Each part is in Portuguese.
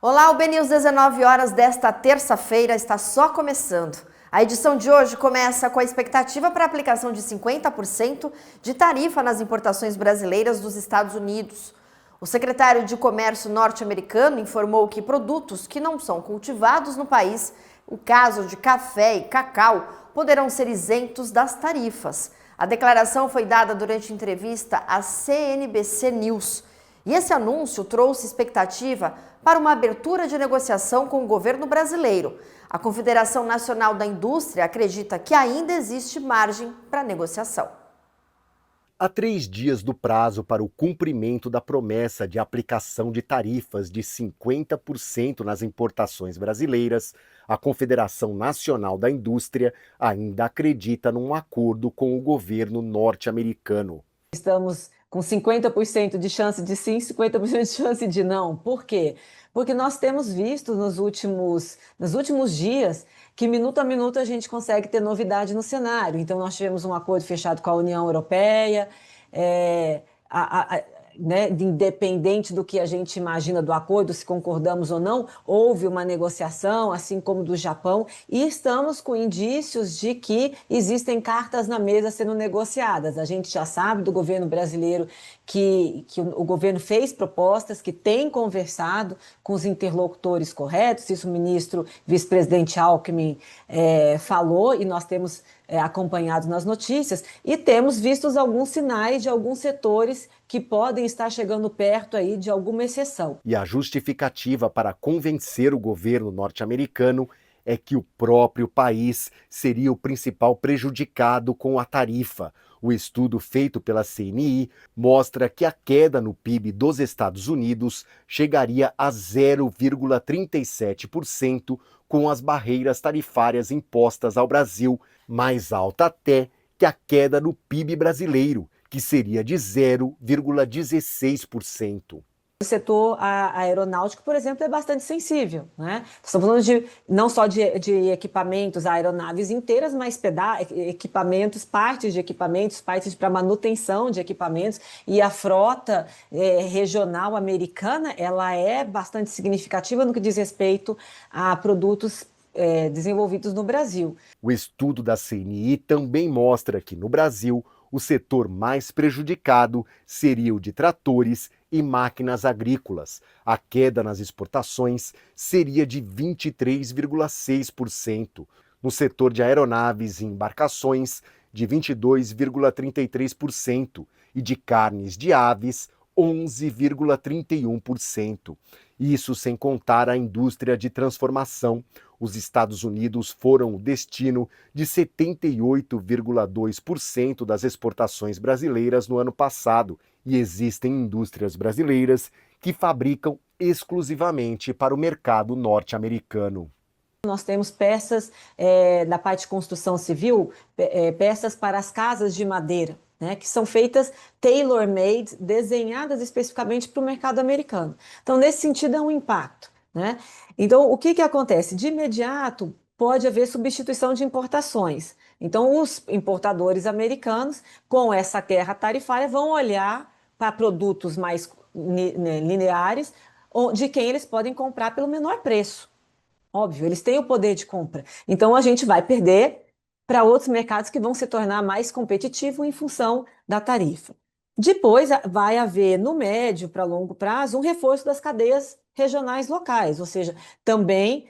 Olá, o BNews 19 horas desta terça-feira está só começando. A edição de hoje começa com a expectativa para a aplicação de 50% de tarifa nas importações brasileiras dos Estados Unidos. O secretário de Comércio norte-americano informou que produtos que não são cultivados no país, o caso de café e cacau, poderão ser isentos das tarifas. A declaração foi dada durante entrevista à CNBC News. E esse anúncio trouxe expectativa para uma abertura de negociação com o governo brasileiro. A Confederação Nacional da Indústria acredita que ainda existe margem para negociação. Há 3 dias do prazo para o cumprimento da promessa de aplicação de tarifas de 50% nas importações brasileiras, a Confederação Nacional da Indústria ainda acredita num acordo com o governo norte-americano. Estamos com 50% de chance de sim, 50% de chance de não. Por quê? Porque nós temos visto nos últimos dias que minuto a minuto a gente consegue ter novidade no cenário. Então, nós tivemos um acordo fechado com a União Europeia, né, independente do que a gente imagina do acordo, se concordamos ou não, houve uma negociação, assim como do Japão, e estamos com indícios de que existem cartas na mesa sendo negociadas. A gente já sabe do governo brasileiro que o governo fez propostas, que tem conversado com os interlocutores corretos, isso o ministro vice-presidente Alckmin falou, e nós temos acompanhado nas notícias, e temos visto alguns sinais de alguns setores que podem estar chegando perto aí de alguma exceção. E a justificativa para convencer o governo norte-americano é que o próprio país seria o principal prejudicado com a tarifa. O estudo feito pela CNI mostra que a queda no PIB dos Estados Unidos chegaria a 0,37% com as barreiras tarifárias impostas ao Brasil, mais alta até que a queda no PIB brasileiro, que seria de 0,16%. O setor aeronáutico, por exemplo, é bastante sensível, né? Estamos falando não só de equipamentos, aeronaves inteiras, mas equipamentos, partes para manutenção de equipamentos, e a frota regional americana, ela é bastante significativa no que diz respeito a produtos desenvolvidos no Brasil. O estudo da CNI também mostra que no Brasil o setor mais prejudicado seria o de tratores e máquinas agrícolas. A queda nas exportações seria de 23,6%. No setor de aeronaves e embarcações, de 22,33%. E de carnes de aves, 11,31%. Isso sem contar a indústria de transformação. Os Estados Unidos foram o destino de 78,2% das exportações brasileiras no ano passado, e existem indústrias brasileiras que fabricam exclusivamente para o mercado norte-americano. Nós temos peças da parte de construção civil, peças para as casas de madeira, né, que são feitas tailor-made, desenhadas especificamente para o mercado americano. Então, nesse sentido, é um impacto, né? Então, o que acontece? De imediato, pode haver substituição de importações. Então, os importadores americanos, com essa guerra tarifária, vão olhar para produtos mais lineares, de quem eles podem comprar pelo menor preço. Óbvio, eles têm o poder de compra. Então, a gente vai perder para outros mercados que vão se tornar mais competitivos em função da tarifa. Depois, vai haver, no médio para longo prazo, um reforço das cadeias regionais locais, ou seja, também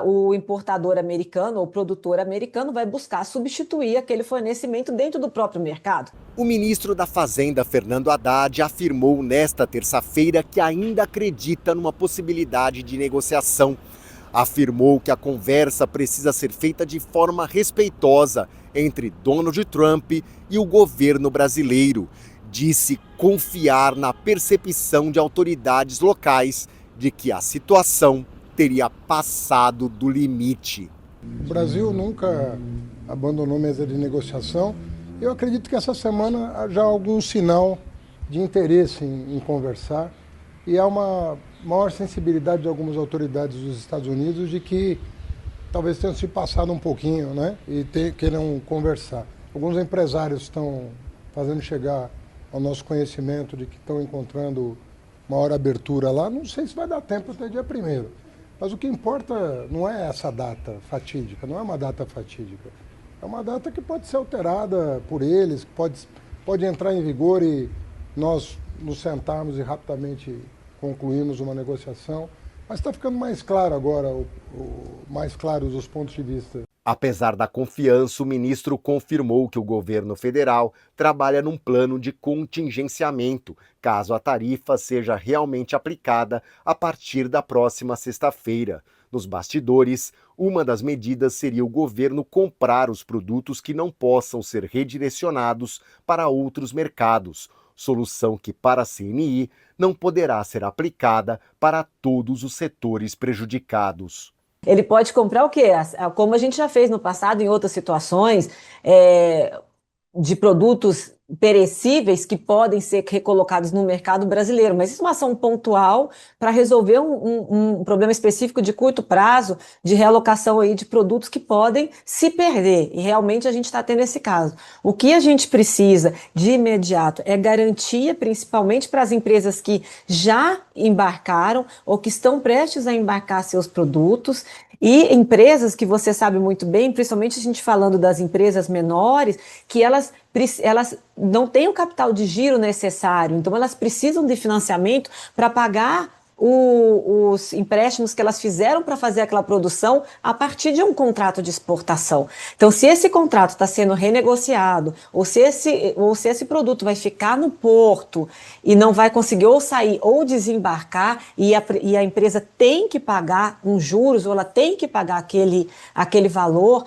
o importador americano ou produtor americano vai buscar substituir aquele fornecimento dentro do próprio mercado. O ministro da Fazenda, Fernando Haddad, afirmou nesta terça-feira que ainda acredita numa possibilidade de negociação. Afirmou que a conversa precisa ser feita de forma respeitosa entre Donald Trump e o governo brasileiro. Disse confiar na percepção de autoridades locais de que a situação teria passado do limite. O Brasil nunca abandonou mesa de negociação. Eu acredito que essa semana já há algum sinal de interesse em conversar, e há uma maior sensibilidade de algumas autoridades dos Estados Unidos de que talvez tenham se passado um pouquinho, né, e queiram conversar. Alguns empresários estão fazendo chegar ao nosso conhecimento de que estão encontrando maior abertura lá, não sei se vai dar tempo até dia 1º. Mas o que importa não é essa data fatídica, não é uma data fatídica. É uma data que pode ser alterada por eles, que pode entrar em vigor e nós nos sentarmos e rapidamente concluirmos uma negociação. Mas está ficando mais claro agora, mais claros os pontos de vista. Apesar da confiança, o ministro confirmou que o governo federal trabalha num plano de contingenciamento, caso a tarifa seja realmente aplicada a partir da próxima sexta-feira. Nos bastidores, uma das medidas seria o governo comprar os produtos que não possam ser redirecionados para outros mercados, solução que, para a CNI, não poderá ser aplicada para todos os setores prejudicados. Ele pode comprar o quê? Como a gente já fez no passado em outras situações, de produtos perecíveis que podem ser recolocados no mercado brasileiro, mas isso é uma ação pontual para resolver um problema específico de curto prazo, de realocação aí de produtos que podem se perder, e realmente a gente está tendo esse caso. O que a gente precisa de imediato é garantia, principalmente para as empresas que já embarcaram ou que estão prestes a embarcar seus produtos, e empresas que você sabe muito bem, principalmente a gente falando das empresas menores, que elas não têm o capital de giro necessário, então elas precisam de financiamento para pagar os empréstimos que elas fizeram para fazer aquela produção a partir de um contrato de exportação. Então, se esse contrato está sendo renegociado, ou se esse produto vai ficar no porto e não vai conseguir ou sair ou desembarcar, e a empresa tem que pagar uns juros, ou ela tem que pagar aquele valor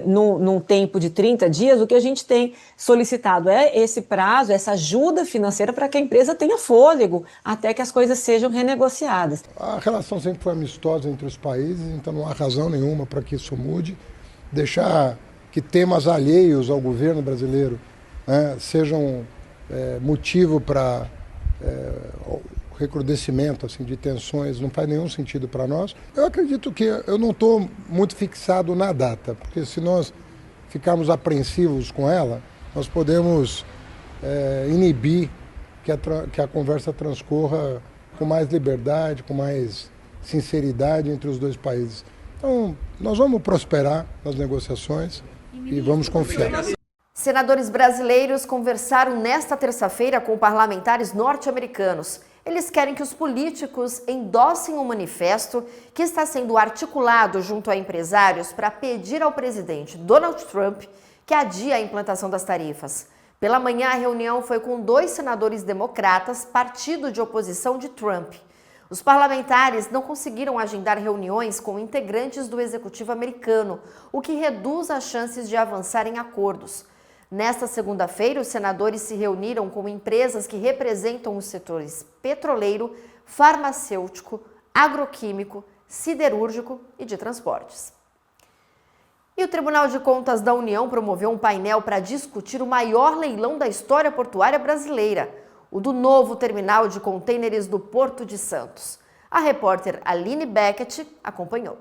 num tempo de 30 dias, o que a gente tem solicitado é esse prazo, essa ajuda financeira para que a empresa tenha fôlego até que as coisas sejam renegociadas. A relação sempre foi amistosa entre os países, então não há razão nenhuma para que isso mude. Deixar que temas alheios ao governo brasileiro sejam motivo para recrudescimento assim, de tensões não faz nenhum sentido para nós. Eu acredito que eu não estou muito fixado na data, porque se nós ficarmos apreensivos com ela, nós podemos inibir que a conversa transcorra com mais liberdade, com mais sinceridade entre os dois países. Então, nós vamos prosperar nas negociações e vamos confiar. Senadores brasileiros conversaram nesta terça-feira com parlamentares norte-americanos. Eles querem que os políticos endossem um manifesto que está sendo articulado junto a empresários para pedir ao presidente Donald Trump que adie a implantação das tarifas. Pela manhã, a reunião foi com 2 senadores democratas, partido de oposição de Trump. Os parlamentares não conseguiram agendar reuniões com integrantes do executivo americano, o que reduz as chances de avançar em acordos. Nesta segunda-feira, os senadores se reuniram com empresas que representam os setores petroleiro, farmacêutico, agroquímico, siderúrgico e de transportes. E o Tribunal de Contas da União promoveu um painel para discutir o maior leilão da história portuária brasileira, o do novo terminal de contêineres do Porto de Santos. A repórter Aline Beckett acompanhou.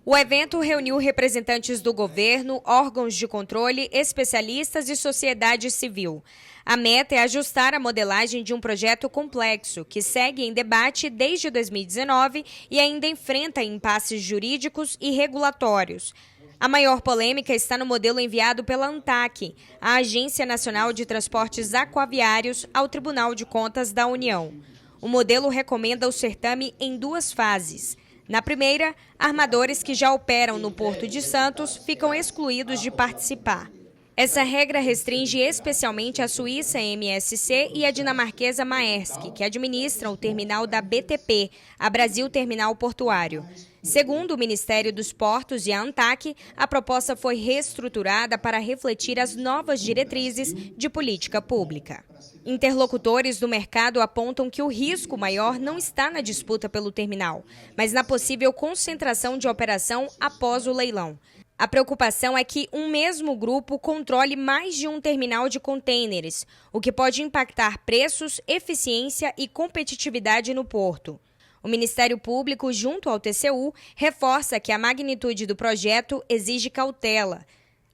O evento reuniu representantes do governo, órgãos de controle, especialistas e sociedade civil. A meta é ajustar a modelagem de um projeto complexo que segue em debate desde 2019 e ainda enfrenta impasses jurídicos e regulatórios. A maior polêmica está no modelo enviado pela ANTAQ, a Agência Nacional de Transportes Aquaviários, ao Tribunal de Contas da União. O modelo recomenda o certame em 2 fases. Na primeira, armadores que já operam no Porto de Santos ficam excluídos de participar. Essa regra restringe especialmente a Suíça MSC e a dinamarquesa Maersk, que administram o terminal da BTP, a Brasil Terminal Portuário. Segundo o Ministério dos Portos e a ANTAQ, a proposta foi reestruturada para refletir as novas diretrizes de política pública. Interlocutores do mercado apontam que o risco maior não está na disputa pelo terminal, mas na possível concentração de operação após o leilão. A preocupação é que um mesmo grupo controle mais de um terminal de contêineres, o que pode impactar preços, eficiência e competitividade no porto. O Ministério Público, junto ao TCU, reforça que a magnitude do projeto exige cautela.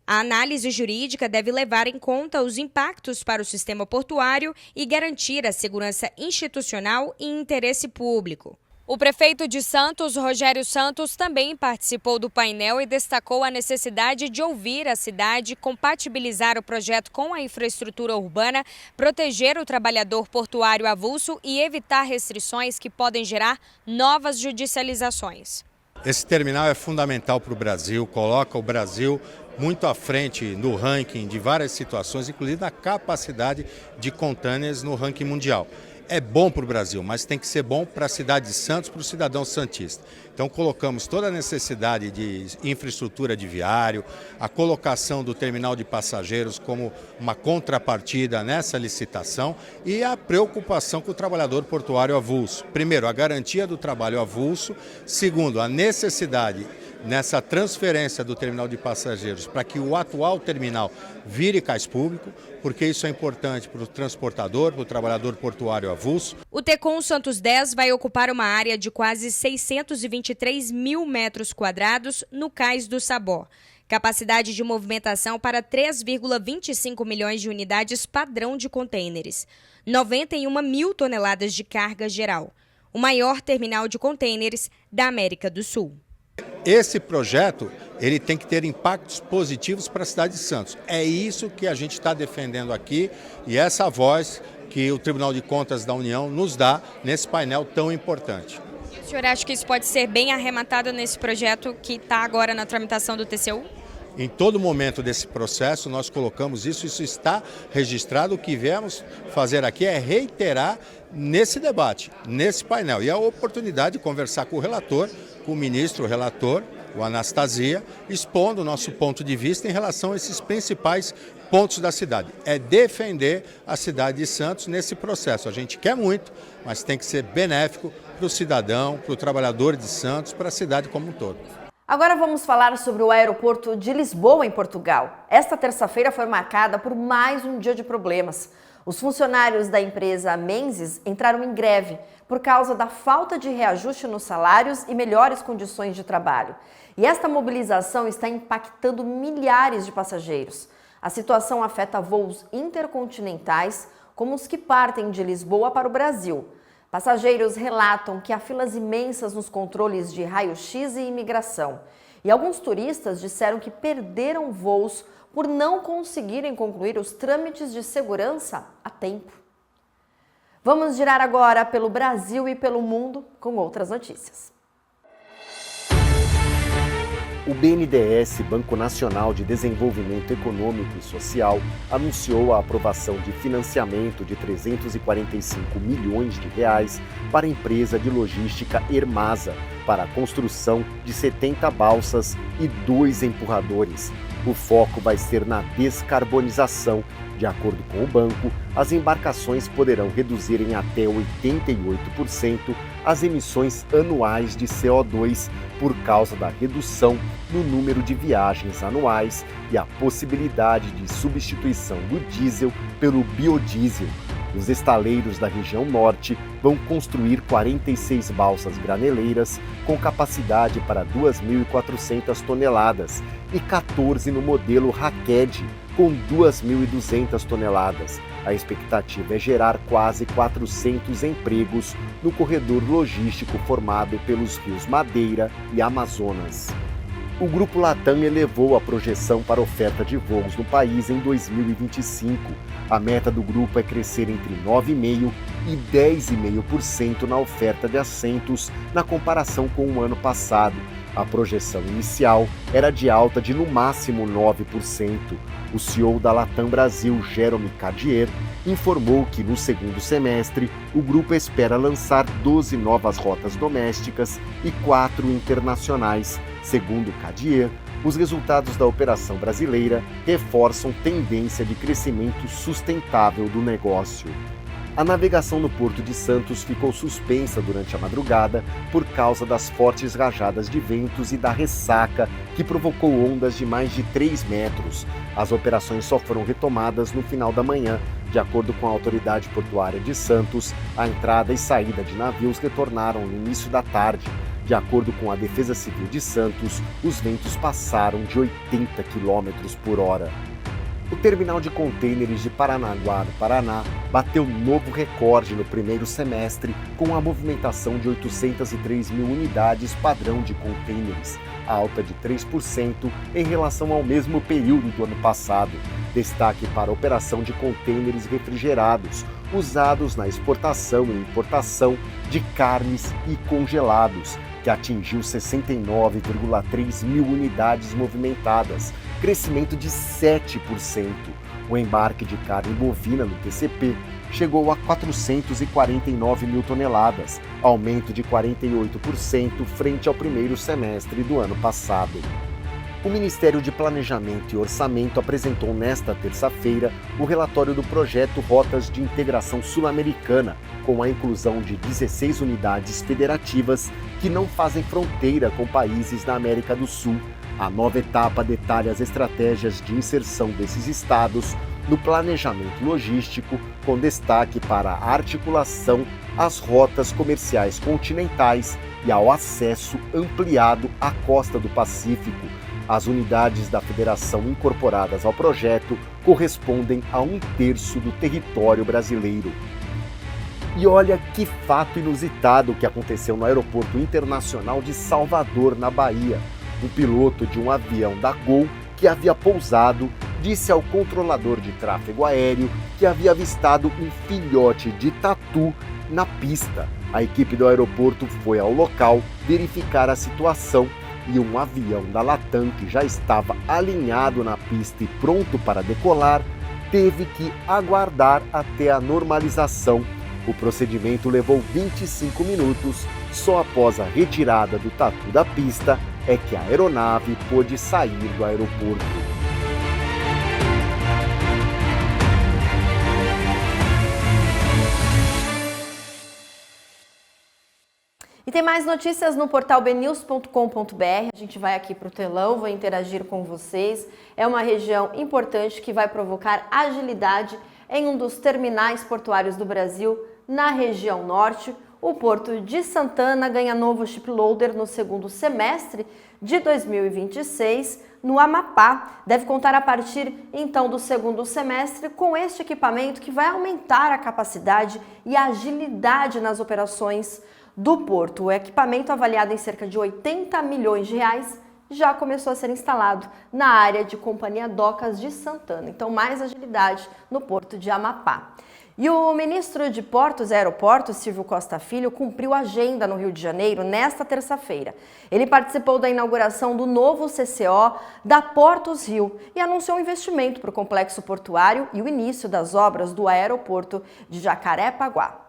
A análise jurídica deve levar em conta os impactos para o sistema portuário e garantir a segurança institucional e interesse público. O prefeito de Santos, Rogério Santos, também participou do painel e destacou a necessidade de ouvir a cidade, compatibilizar o projeto com a infraestrutura urbana, proteger o trabalhador portuário avulso e evitar restrições que podem gerar novas judicializações. Esse terminal é fundamental para o Brasil, coloca o Brasil muito à frente no ranking de várias situações, inclusive na capacidade de contêineres no ranking mundial. É bom para o Brasil, mas tem que ser bom para a cidade de Santos, para o cidadão santista. Então colocamos toda a necessidade de infraestrutura de viário, a colocação do terminal de passageiros como uma contrapartida nessa licitação e a preocupação com o trabalhador portuário avulso. Primeiro, a garantia do trabalho avulso. Segundo, a necessidade nessa transferência do terminal de passageiros para que o atual terminal vire cais público, porque isso é importante para o transportador, para o trabalhador portuário avulso. O Tecon Santos 10 vai ocupar uma área de quase 623 mil metros quadrados no cais do Sabó. Capacidade de movimentação para 3,25 milhões de unidades padrão de contêineres. 91 mil toneladas de carga geral. O maior terminal de contêineres da América do Sul. Esse projeto ele tem que ter impactos positivos para a cidade de Santos. É isso que a gente está defendendo aqui e essa voz que o Tribunal de Contas da União nos dá nesse painel tão importante. O senhor acha que isso pode ser bem arrematado nesse projeto que está agora na tramitação do TCU? Em todo momento desse processo nós colocamos isso está registrado. O que viemos fazer aqui é reiterar nesse debate, nesse painel. E a oportunidade de conversar com o relator, com o ministro relator, o Anastasia, expondo o nosso ponto de vista em relação a esses principais pontos da cidade. É defender a cidade de Santos nesse processo. A gente quer muito, mas tem que ser benéfico para o cidadão, para o trabalhador de Santos, para a cidade como um todo. Agora vamos falar sobre o aeroporto de Lisboa, em Portugal. Esta terça-feira foi marcada por mais um dia de problemas. Os funcionários da empresa Menzies entraram em greve por causa da falta de reajuste nos salários e melhores condições de trabalho. E esta mobilização está impactando milhares de passageiros. A situação afeta voos intercontinentais, como os que partem de Lisboa para o Brasil. Passageiros relatam que há filas imensas nos controles de raio-x e imigração. E alguns turistas disseram que perderam voos por não conseguirem concluir os trâmites de segurança a tempo. Vamos girar agora pelo Brasil e pelo mundo com outras notícias. O BNDES, Banco Nacional de Desenvolvimento Econômico e Social, anunciou a aprovação de financiamento de 345 milhões de reais para a empresa de logística Ermasa, para a construção de 70 balsas e 2 empurradores. O foco vai ser na descarbonização. De acordo com o banco, as embarcações poderão reduzir em até 88% as emissões anuais de CO2 por causa da redução no número de viagens anuais e a possibilidade de substituição do diesel pelo biodiesel. Os estaleiros da região norte vão construir 46 balsas graneleiras com capacidade para 2.400 toneladas e 14 no modelo Raked, com 2.200 toneladas. A expectativa é gerar quase 400 empregos no corredor logístico formado pelos rios Madeira e Amazonas. O Grupo Latam elevou a projeção para a oferta de voos no país em 2025. A meta do grupo é crescer entre 9,5% e 10,5% na oferta de assentos na comparação com o ano passado. A projeção inicial era de alta de no máximo 9%. O CEO da Latam Brasil, Jérôme Cadier, informou que no segundo semestre o grupo espera lançar 12 novas rotas domésticas e 4 internacionais. Segundo Cadier, os resultados da operação brasileira reforçam tendência de crescimento sustentável do negócio. A navegação no Porto de Santos ficou suspensa durante a madrugada por causa das fortes rajadas de ventos e da ressaca que provocou ondas de mais de 3 metros. As operações só foram retomadas no final da manhã. De acordo com a autoridade portuária de Santos, a entrada e saída de navios retornaram no início da tarde. De acordo com a Defesa Civil de Santos, os ventos passaram de 80 km por hora. O terminal de contêineres de Paranaguá, no Paraná, bateu novo recorde no primeiro semestre, com a movimentação de 803 mil unidades padrão de contêineres, alta de 3% em relação ao mesmo período do ano passado. Destaque para a operação de contêineres refrigerados, usados na exportação e importação de carnes e congelados, que atingiu 69,3 mil unidades movimentadas, crescimento de 7%. O embarque de carne bovina no TCP chegou a 449 mil toneladas, aumento de 48% frente ao primeiro semestre do ano passado. O Ministério de Planejamento e Orçamento apresentou nesta terça-feira o relatório do projeto Rotas de Integração Sul-Americana, com a inclusão de 16 unidades federativas que não fazem fronteira com países da América do Sul. A nova etapa detalha as estratégias de inserção desses estados no planejamento logístico, com destaque para a articulação às rotas comerciais continentais e ao acesso ampliado à costa do Pacífico. As unidades da federação incorporadas ao projeto correspondem a 1/3 do território brasileiro. E olha que fato inusitado que aconteceu no Aeroporto Internacional de Salvador, na Bahia. Um piloto de um avião da Gol que havia pousado disse ao controlador de tráfego aéreo que havia avistado um filhote de tatu na pista. A equipe do aeroporto foi ao local verificar a situação e um avião da Latam, que já estava alinhado na pista e pronto para decolar, teve que aguardar até a normalização. O procedimento levou 25 minutos. Só após a retirada do tatu da pista é que a aeronave pôde sair do aeroporto. E tem mais notícias no portal bnews.com.br. A gente vai aqui para o telão, vou interagir com vocês. É uma região importante que vai provocar agilidade em um dos terminais portuários do Brasil, na região norte. O Porto de Santana ganha novo shiploader no segundo semestre de 2026. No Amapá, deve contar a partir então do segundo semestre com este equipamento que vai aumentar a capacidade e a agilidade nas operações do porto. O equipamento, avaliado em cerca de 80 milhões de reais, já começou a ser instalado na área de Companhia Docas de Santana. Então, mais agilidade no Porto de Amapá. E o ministro de Portos e Aeroportos, Silvio Costa Filho, cumpriu a agenda no Rio de Janeiro nesta terça-feira. Ele participou da inauguração do novo CCO da Portos Rio e anunciou um investimento para o complexo portuário e o início das obras do aeroporto de Jacarepaguá.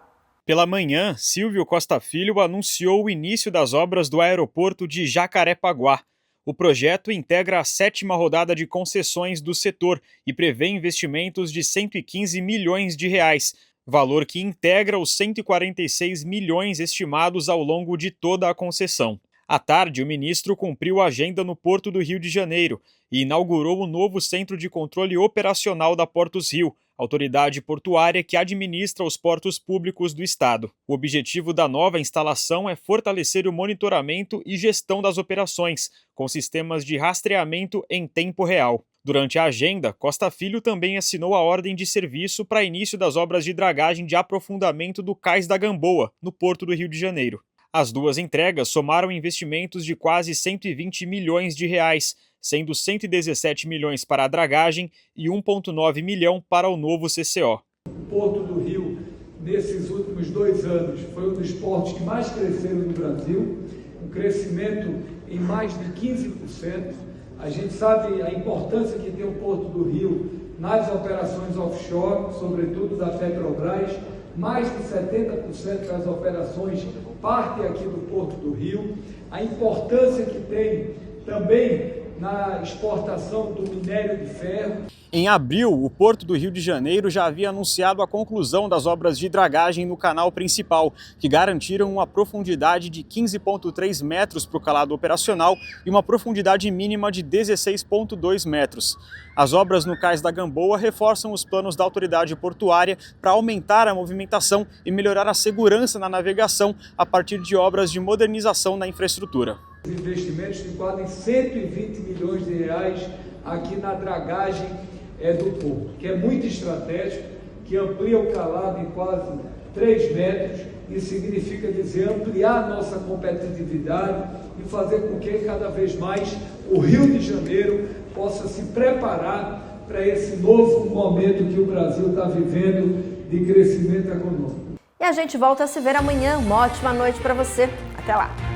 Pela manhã, Silvio Costa Filho anunciou o início das obras do aeroporto de Jacarepaguá. O projeto integra a 7ª rodada de concessões do setor e prevê investimentos de 115 milhões de reais, valor que integra os 146 milhões estimados ao longo de toda a concessão. À tarde, o ministro cumpriu a agenda no Porto do Rio de Janeiro e inaugurou o novo Centro de Controle Operacional da Portos Rio, autoridade portuária que administra os portos públicos do estado. O objetivo da nova instalação é fortalecer o monitoramento e gestão das operações, com sistemas de rastreamento em tempo real. Durante a agenda, Costa Filho também assinou a ordem de serviço para início das obras de dragagem de aprofundamento do Cais da Gamboa, no Porto do Rio de Janeiro. As duas entregas somaram investimentos de quase 120 milhões de reais, sendo 117 milhões para a dragagem e 1,9 milhão para o novo CCO. O Porto do Rio, nesses últimos 2 anos, foi um dos portos que mais cresceram no Brasil, um crescimento em mais de 15%. A gente sabe a importância que tem o Porto do Rio nas operações offshore, sobretudo da Petrobras. Mais de 70% das operações partem aqui do Porto do Rio. A importância que tem também na exportação do minério de ferro. Em abril, o Porto do Rio de Janeiro já havia anunciado a conclusão das obras de dragagem no canal principal, que garantiram uma profundidade de 15,3 metros para o calado operacional e uma profundidade mínima de 16,2 metros. As obras no Cais da Gamboa reforçam os planos da autoridade portuária para aumentar a movimentação e melhorar a segurança na navegação a partir de obras de modernização da infraestrutura. Investimentos de quase 120 milhões de reais aqui na dragagem do porto, que é muito estratégico, que amplia o calado em quase 3 metros. Isso significa dizer ampliar a nossa competitividade e fazer com que cada vez mais o Rio de Janeiro possa se preparar para esse novo momento que o Brasil está vivendo de crescimento econômico. E a gente volta a se ver amanhã. Uma ótima noite para você. Até lá!